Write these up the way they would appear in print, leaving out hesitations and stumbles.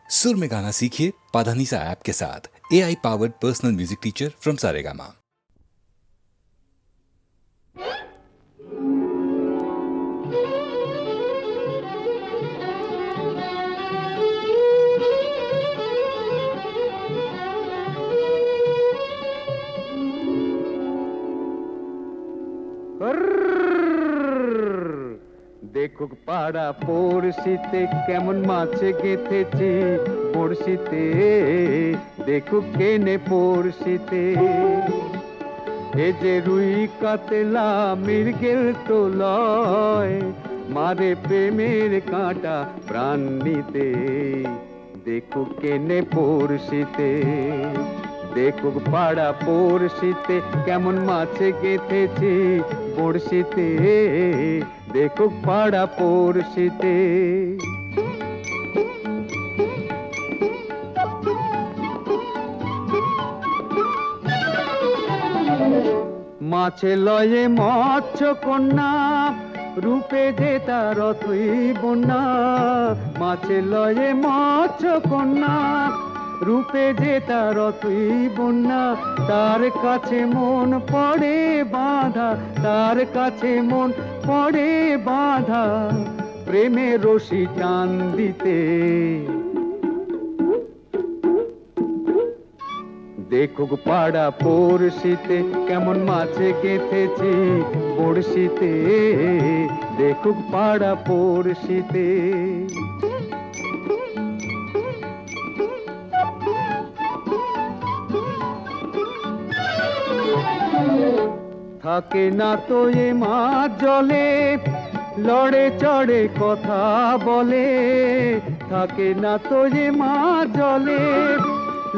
सुर में गाना सीखिए पाधानीसा ऐप के साथ। AI powered personal music teacher from Saregama. দেখুক পাড়া পড়শিতে কেমন মাছে গেথেছি পড়শিতে, দেখুক কেনে পড়শিতে। এ যে রুই কাতলা মৃগেল তো লয়, মারে প্রেমের কাঁটা প্রাণ নিতে, দেখুক কেনে পড়শিতে। দেখুক পাড়া পড়শিতে কেমন মাছে গেথেছি পড়শিতে, দেখুক পাড়া পড়শিতে। মাছে লয়ে মৎস্য কন্যা, রূপে যে তার অথই বন্যা। মাছে লয়ে মৎস্য কন্যা, রূপে যে তার অথই বন্যা। তার কাছে মন পড়ে বাঁধা, তার কাছে মন পড়ে বাঁধা, প্রেমে রশি টান দিতে। দেখুক পাড়া পড়শিতে কেমন মাছে গেথেছি পড়শিতে, দেখুক পাড়া পড়শিতে। থাকে না তো এ মাছ জলে, লড়ে চড়ে কথা বলে। থাকে না তো এ মাছ জলে,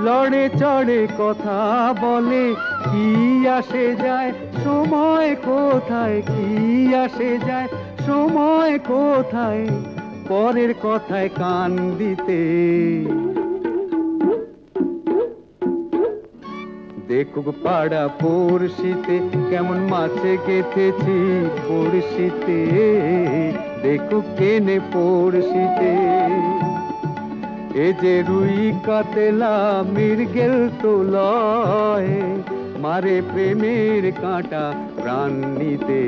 লড়ে চড়ে কথা বলে। কি আসে যায় সময় কোথায়, কি আসে যায় সময় কোথায়, পরের কথায় কান দিতে। দেখুক পাড়া পড়শিতে কেমন মাছে গেথেছি পড়শিতে, দেখুক কেনে পড়শিতে। এ যে রুই কাতলা মৃগেল তো লয়, মারে প্রেমের কাঁটা প্রাণ নিতে,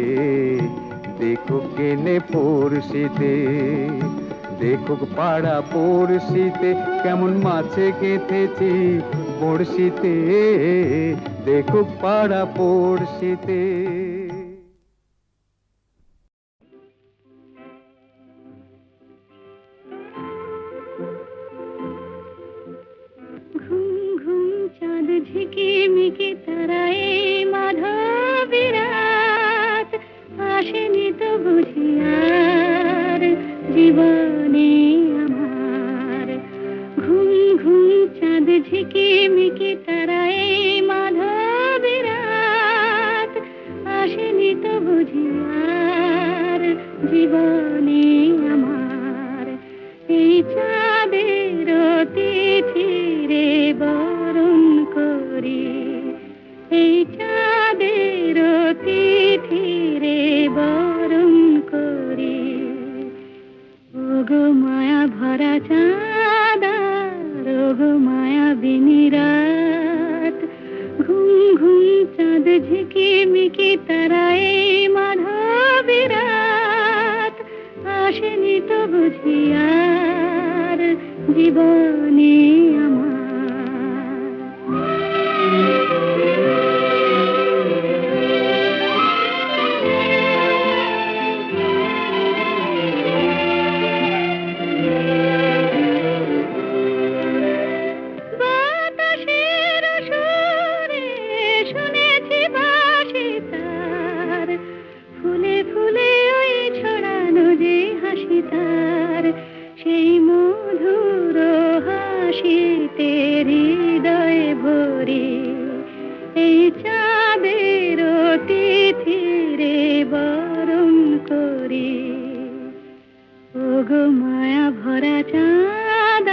দেখুক কেনে পড়শিতে। দেখুক পাড়া পড়শিতে কেমন মাছে গেথেছি পড়শিতে, দেখুক পাড়া পড়শিতে। চাঁদ ঝিকিমিকি তারায় মাধবী রাত, আসেনি তো বুঝি আর জীবনে আমার। ঘুম ঘুম চাঁদ ঝিকিমিকি তারায় মাধবী রাত, আসেনি তো বুঝি আর জীবনে আমার। এই চাঁদের তিথি রে বরণ করি, এই চাঁদের তিথি রে বরণ করি। ওগো মায়া ভরা চাঁদ, ওগো মায়া বিনি রাত। ঘুম ঘুম চাঁদ ঝিকিমিকি তারায় মাধবী রাত, আসেনি তো বুঝি আর জীবনে আমার। বাতাসের সুরে শুনেছি বাঁশি তার, ফুলে ফুলে ওই ছড়ানো যে হাসি তার। সেই মধুর হাসিতে হৃদয় ভরি, এই চাঁদের তিথি রে বরণ করি। ওগো মায়া ভরা চাঁদ,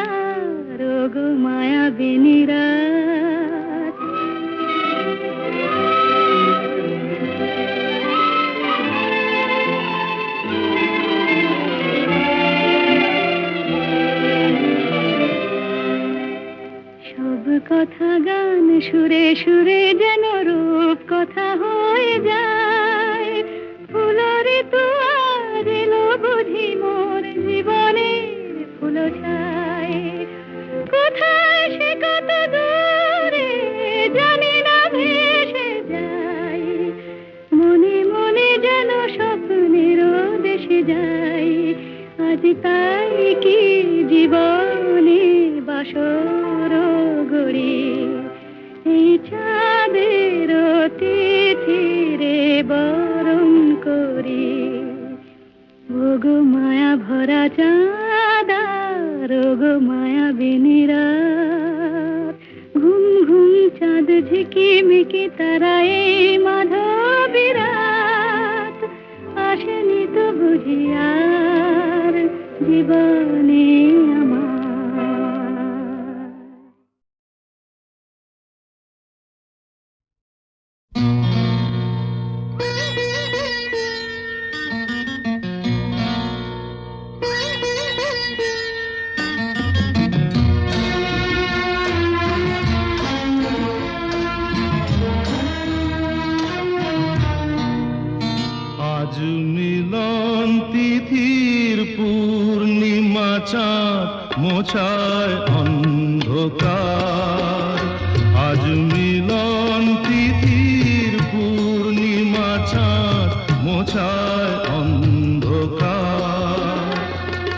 ওগো মায়া বিনি রাত। কথা গান সুরে সুরে যেন রূপ কথা হয়ে যায়। ফুল ঋতু আজ এলো বুঝি মোর জীবনের ফুল ছায়। কোথায় সে কত দূরে জানি না ভেসে যায়। মনে মনে যেন স্বপ্নের দেশে যাই। আজ তাই কি জীবনে বাসর গড়ি। এই চাঁদের তিথিরে বরণ করি। ওগো মায়া ভরা চাঁদ ওগো মায়া বিনিরা। ঘুম ঘুম চাঁদ ঝিকিমিকি তারা এই মাধবী রাত। আসেনি তো বুঝি আর জীবনে আমার। আজ মিলন তিথির পূর্ণিমা চাঁদ মোছায় অন্ধকার। আজ মিলন তিথির পূর্ণিমা চাঁদ মোছায় অন্ধকার।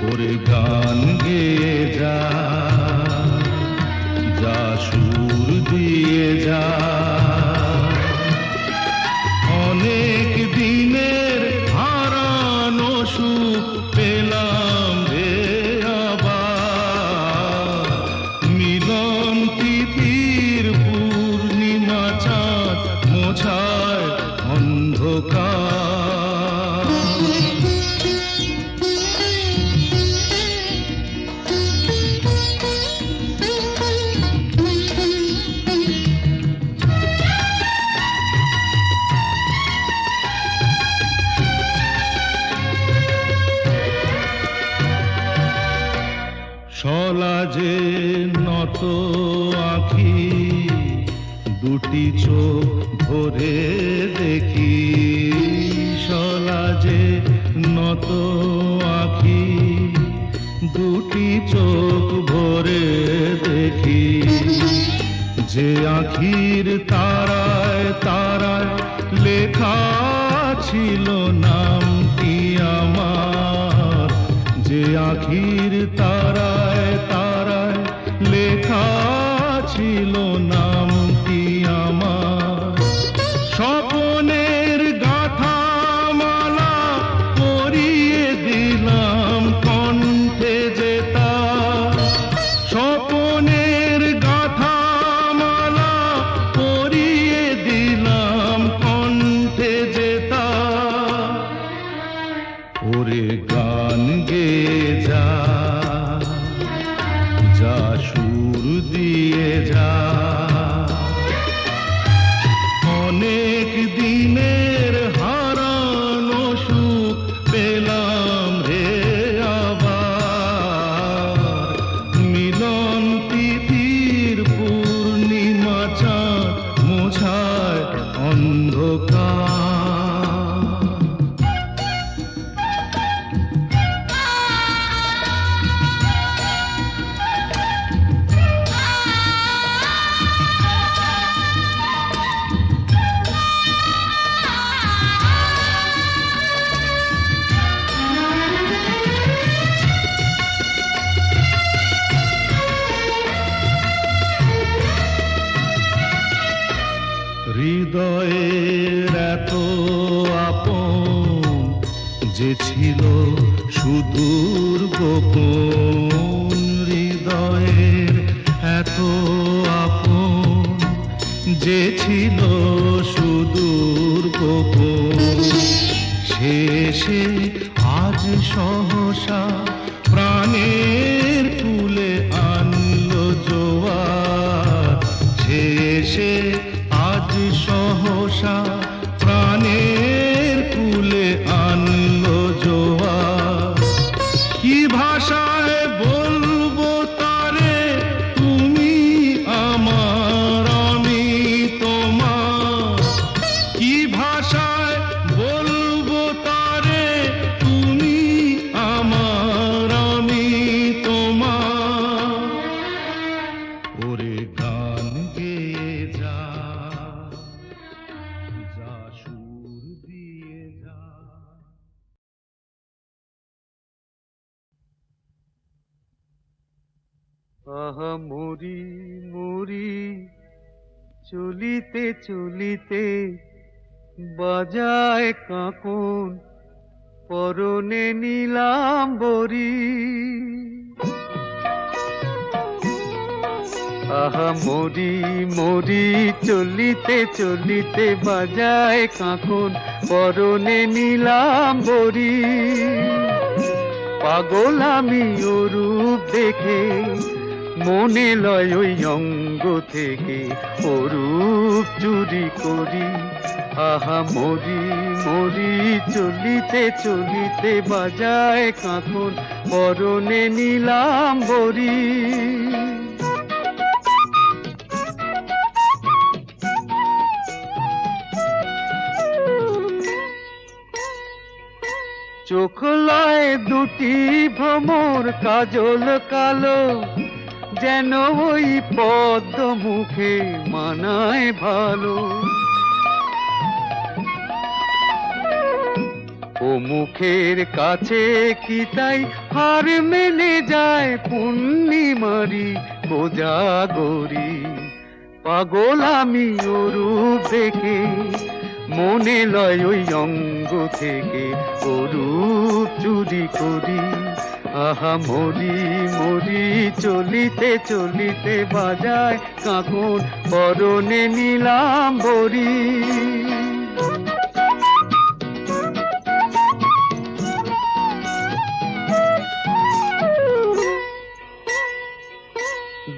ওরে গান গেয়ে যা, যা সুর দিয়ে যা। অনেক দিনের হারানো সুখ পেলাম রে আবার। মিলন তিথির পূর্ণিমা চাঁদ মোছায় অন্ধকার। সলাজে নত আঁখি দুটি চোখ ভরে দেখি। সলাজে নত আঁখি দুটি চোখ ভরে দেখি। যে আঁখির তারায় তারায় লেখা ছিল নামটি আমার। যে আঁখির তারায় তারায় লেখা ছিল নামটি আমার। স্বপনের গাথা মালা পরিয়ে দিলাম কণ্ঠে যেতা। স্বপনের গাথা মালা পরিয়ে দিলাম কণ্ঠে যেতা। ওরে গান গেয়ে যা, যা সুর দিয়ে যা। অনেক দিনের হারানো সুখ পেলাম রে আবার। মিলন তিথির পূর্ণিমা চাঁদ মোছায় অন্ধকার। হৃদয়ের এত আপন যে ছিল সুদূর গোপন। হৃদয়ের এত আপন যে ছিল সুদূর গোপন। শেষে আজ সহসা প্রাণের কুলে আনলো জোয়ার। শেষে আজ সহসা প্রাণের কুলে আনলো জোয়ার। কি ভাষায় বলবো তারে তুমি আমার আহা মরি মরি চলিতে চলিতে বাজায় কাঁকন পরনে নীলাম্বরী আহা মরি মরি চলিতে চলিতে বাজায় কাঁকন পরনে নীলাম্বরী পাগল আমি ও রূপ দেখে মনে লয় ওই অঙ্গ থেকে ও রূপ চুরি করি আহা মরি মরি চলিতে চলিতে বাজায় কাঁকন পরনে নীলাম্বরী চোখ লয় দুটি ভ্রমর কাজল কালো যেন ওই পদ্ম মুখে মানায় ভালো ও মুখের কাছে কি তাই হার মেনে যায় পূর্ণিমারি কোজাগরি পাগল আমি ও রূপ দেখে মনে লয় ওই অঙ্গ থেকে ও রূপ চুরি করি আহা মরি মরি চলিতে চলিতে বাজায় কাঁকন পরনে নীলাম্বরী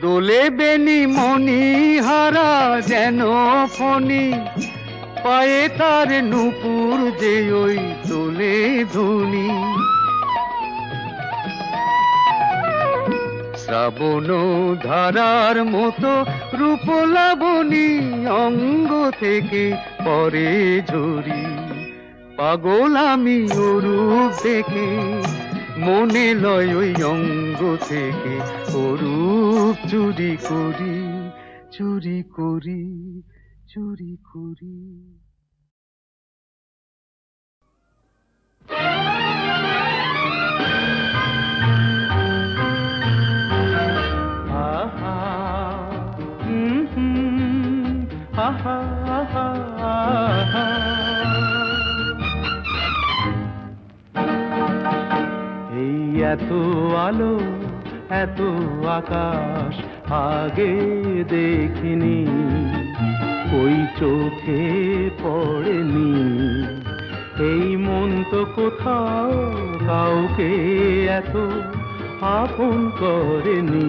দোলে বেনি মনি হারা যেন ফণি পায়ে তার নূপুর যে ওই তোলে ধুনি শ্রাবণ ধারার মতো রূপ লাবণী অঙ্গ থেকে পরে ঝরি পাগল আমি ও রূপ দেখে মনে লয় ওই অঙ্গ থেকে ও রূপ চুরি করি চুরি করি চুরি করি আহা আহা আহা আহা এই এত আলো এত আকাশ আগে দেখিনি ওই চোখে পড়েনি এই মন তো কোথাও কাউকে এত আপন করেনি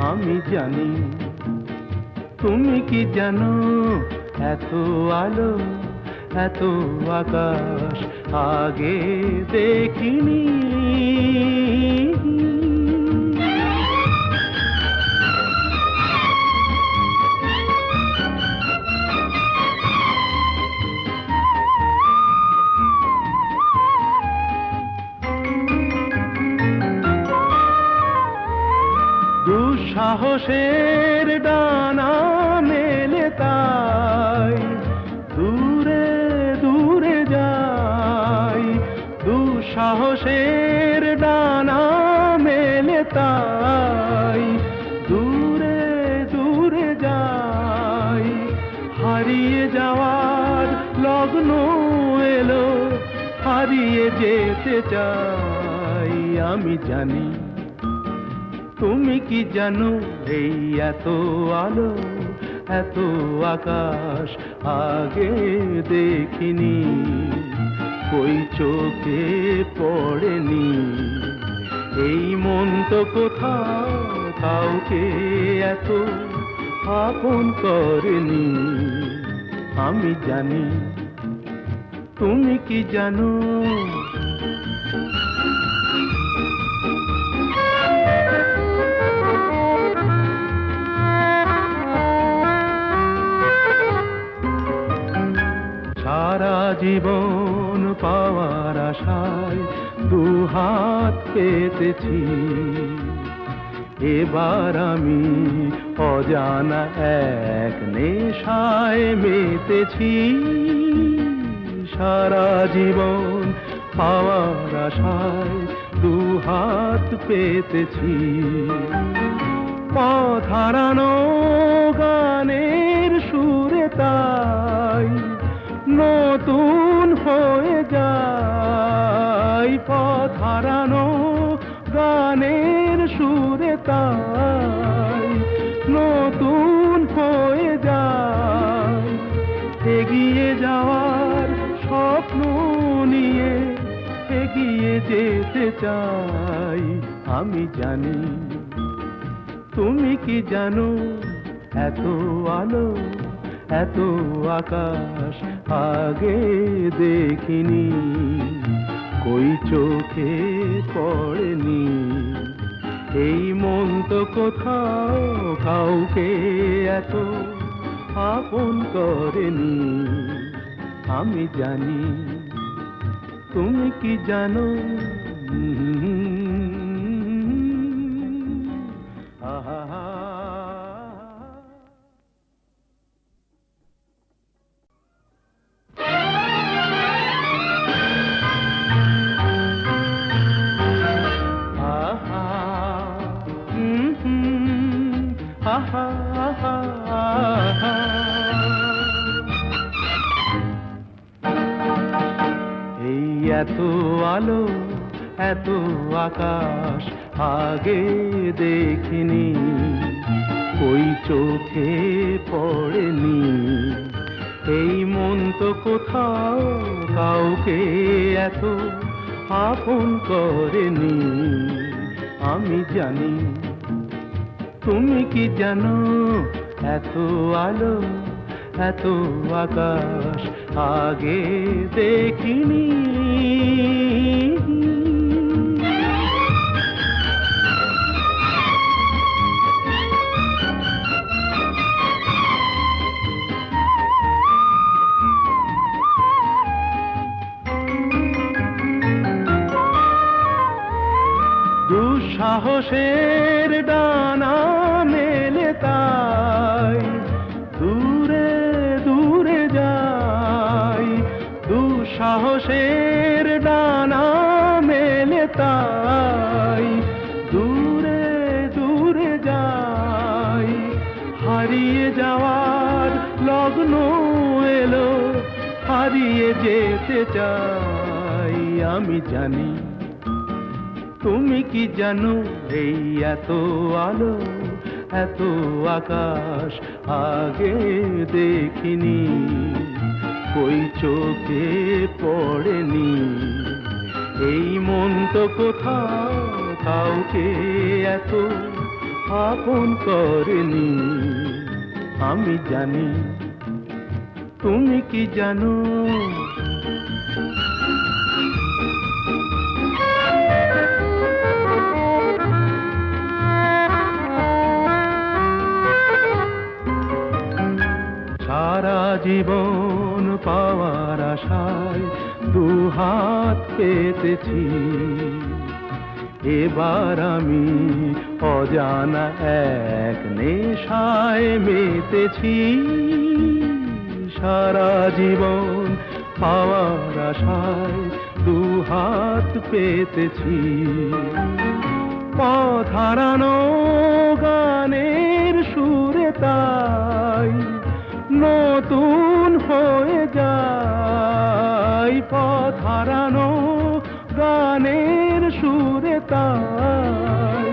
আমি জানি তুমি কি জানো এত আলো এত আকাশ আগে দেখিনি দুঃসাহসের ডানা মেলে তাই দূরে দূরে যাই দুঃসাহসের ডানা মেলে তাই দূরে দূরে যাই হারিয়ে যাওয়ার লগ্ন এলো হারিয়ে যেতে চাই আমি জানি তুমি কি জানো এই এত আলো এত আকাশ আগে দেখিনি ওই চোখে পড়েনি এই মন তো কোথাও কাউকে এত আপন করেনি আমি জানি তুমি কি জানো সারা জীবন পাওয়ার আশায় দুহাত পেতেছি এবার আমি অজানা এক নেশায় মেতেছি সারা জীবন পাওয়ার আশায় দুহাত পেতেছি হারানো গানের সুরে তাই নতুন হয়ে যায়, পথ হারানো গানের সুরে তাই নতুন হয়ে যায়। এগিয়ে যাওয়ার স্বপ্ন নিয়ে এগিয়ে যেতে চাই। আমি জানি তুমি কি জানো, এত আলো এত আকাশ আগে দেখিনি, কই চোখে পড়েনি। এই মন তো কোথাও কাউকে এত আপন করেনি। আমি জানি তুমি কি জানো, আহা। এই এত আলো এত আকাশ আগে দেখিনি, ওই চোখে পড়েনি। এই মন তো কোথাও কাউকে এত আপন করেনি। আমি জানি তুমি কি জানো, এত আলো এত আকাশ আগে দেখিনি। দুঃসাহসের ডানা মেলে তাই দূরে দূরে যাই। দুঃসাহসের ডানা মেলে তাই দূরে দূরে যাই। হারিয়ে যাওয়ার লগ্ন এলো, হারিয়ে যেতে চাই। আমি জানি তুমি কি জানো, এই এত আলো এত আকাশ আগে দেখিনি, কই চোখে পড়েনি। এই মন তো কোথাও কাউকে এত আপন করেনি। আমি জানি তুমি কি জানো, সারা জীবন পাওয়ার আশায় দুহাত পেতেছি। এবার আমি অজানা এক নেশায় মেতেছি। সারা জীবন পাওয়ার আশায় দুহাত পেতেছি। পথ হারানো গানের সুরে তাই নতুন হয়ে যায়। পথ হারানো গানের সুরে তাই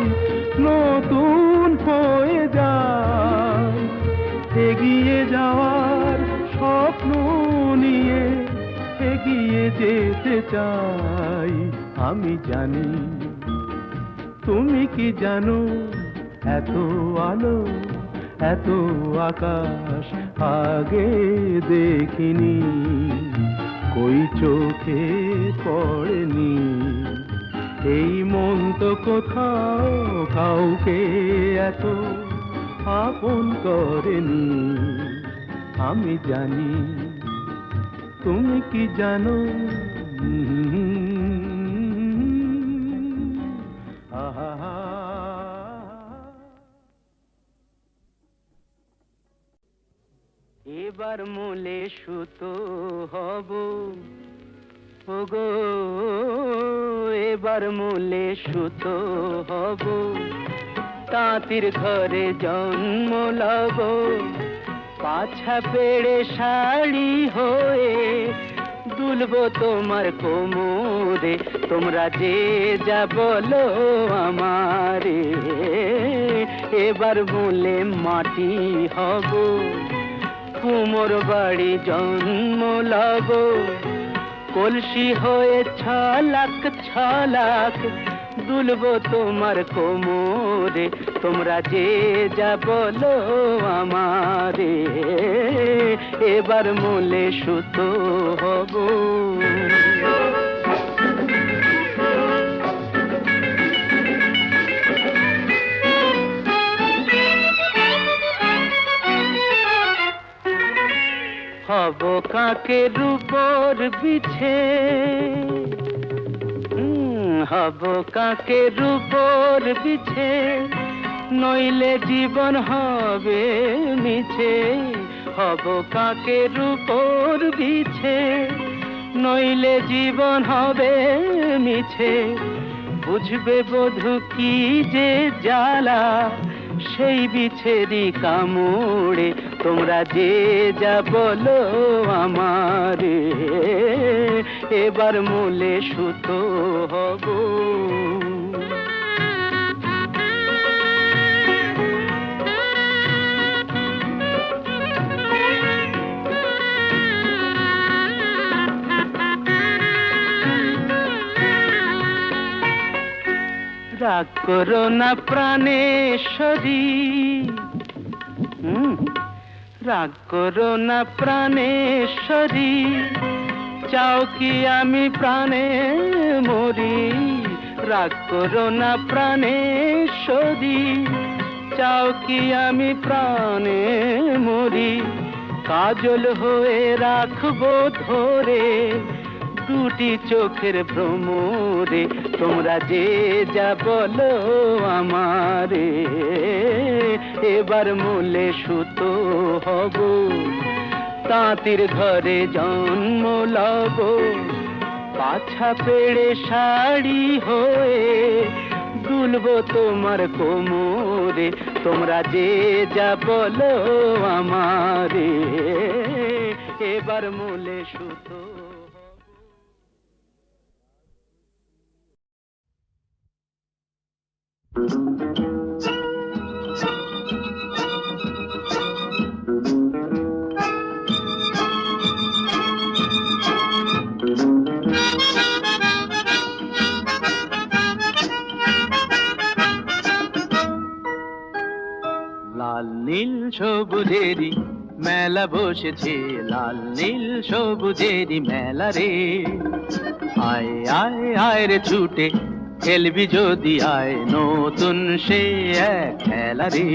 নতুন হয়ে যায়। এগিয়ে যাওয়ার স্বপ্ন নিয়ে এগিয়ে যেতে চাই। আমি জানি তুমি কি জানো, এত আলো এত আকাশ আগে দেখিনি, কই চোখে পড়েনি। এই মন তো কোথাও কাউকে এত আপন করেনি। আমি জানি তুমি কি জানো, আহা। এবার মূলে সুতো হব ওগো, এবার মূলে সুতো হব। তাঁতির ঘরে জন্ম লব, পাছা পেড়ে শাড়ি হয়ে দুলবো তোমার কোমরে, তোমরা যে যা বলো আমারে। এবার মূলে মাটি হব, কুমোর বাড়ি জন্ম লব, কলসি হয়ে ছলাক ছলাক দুলবো তোমার কোমরে, তোমরা যে যা বলো আমারে। এবার মূলে সুতো হব। হব কাকের উপর বিছে, হব কাকের উপর বিছে, নইলে জীবন হবে মিছে। হব কাকের উপর বিছে, নইলে জীবন হবে মিছে। বুঝবে বধূ কি যে জ্বালা, সেই বিছেরি কামড়ে, তোমরা যে যা বলো আমারে। এবার মূলে সুতো হব। রাগ করো না প্রাণেশ্বরী, রাগ করো না প্রাণেশ্বরী, চাও কি আমি প্রাণে মরি। রাগ করো না প্রাণেশ্বরী, চাও কি আমি প্রাণে মরি। কাজল হয়ে রাখবো ধরে দুটি চোখের ভ্রমরে, তোমরা যে যা বলো আমারে। এবার মূলে সুতো হব, তাঁতির ঘরে জন্ম লব, পাছা পেড়ে শাড়ি হয়ে দুলবো তোমার কোমরে, তোমরা যে যা বলো আমারে। এবার মূলে সুতো। লাল নীল সবুজেরি মেলা বসেছে, লাল নীল সবুজেরি মেলা রে। আয় আয় আয় রে ছুটে খেলবি যদি আয়, নতুন সে এক খেলা রে।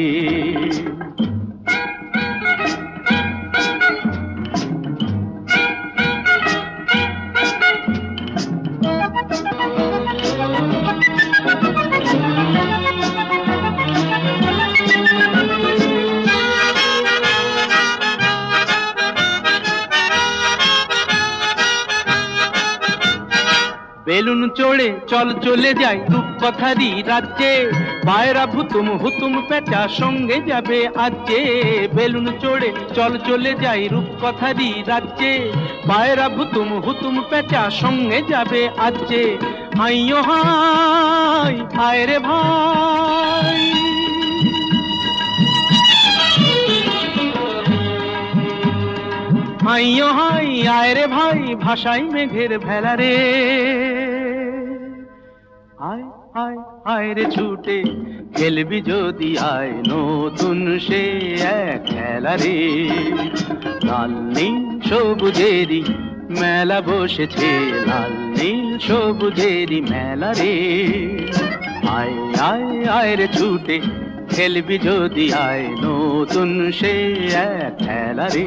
বেলুন চড়ে চল চলে যাই রূপকথারই রাজ্যে, পায়রা ভুতুম হুতুম পেঁচা সঙ্গে যাবে আজকে। বেলুন চড়ে চল চলে যাই রূপকথারই রাজ্যে, পায়রা ভুতুম হুতুম পেঁচা সঙ্গে যাবে আজকে। হাইও হাই হায় রে ভাই, হাইও হাই আয় রে ভাই, ভাষাই মেঘের ভেলা রে। আয় আয় আয় রে ছুটে খেলবি যদি আয়, নতুন সে এক খেলা রে। লাল নীল সবুজেরি মেলা বসেছে, লাল নীল সবুজেরি মেলা রে। আয় আয় আয় রে ছুটে খেলবি যদি আয়, নতুন সে এক খেলা রে।